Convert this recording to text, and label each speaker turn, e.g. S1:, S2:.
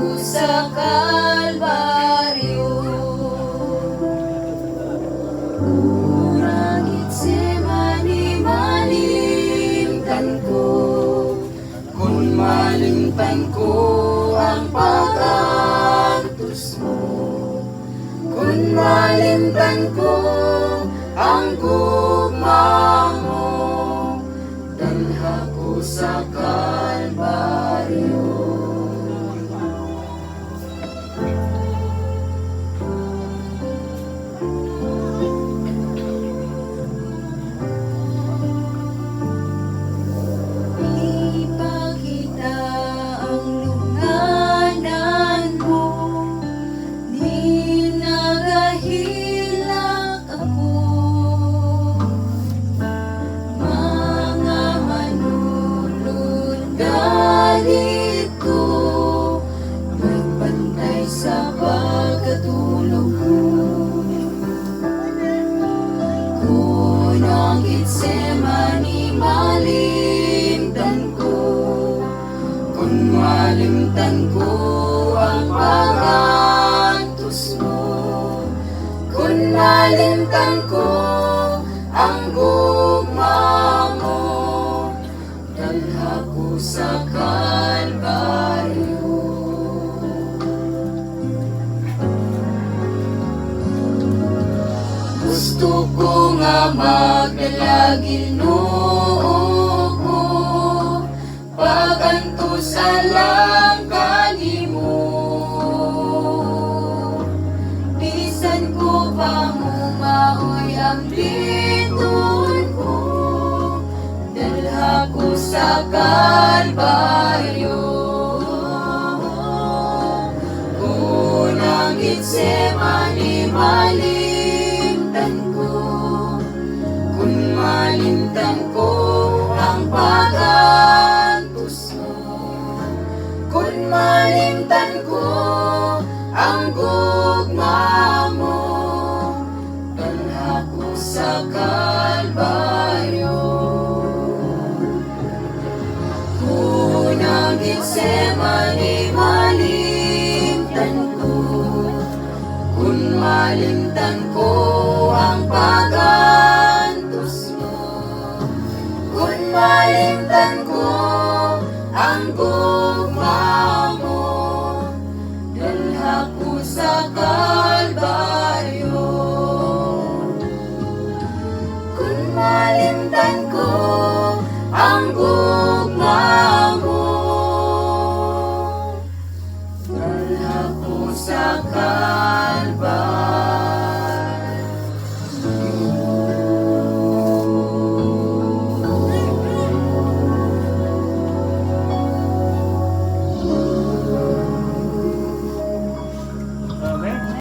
S1: ko sa Kalbaryo. Urang Getsemani, malimtan ko, kung malimtan ko ang pag-antos mo, kung malimtan ko ang gugma mo, dalha ko sa Kalbaryo. Ipakita ang lunganan mo, di nagahilak ako. Mga manunod dito, magbantay sa pagkatulog ko. Kung ang Getsemani, malimtan ko, kung malimtan ko ang pag-antos mo, kung malimtan ko ang gugma mo, dalha ko sa Kalbaryo. Gusto ko nga magdala, Ginoo ko, pag-antos alang kanimo. Bisan ko pa mo maoy ang biton ko, dalha ko sa Kalbaryo. Kung ang Getsemani, malimtan ko, kung malimtan ko ang pag-antos mo, kung malimtan ko ang gugma mo, dalha ko sa Kalbaryo. Kung ang Getsemani, malimtan ko, kung malimtan ko ang pag-antos mo, kung malimtan ko ang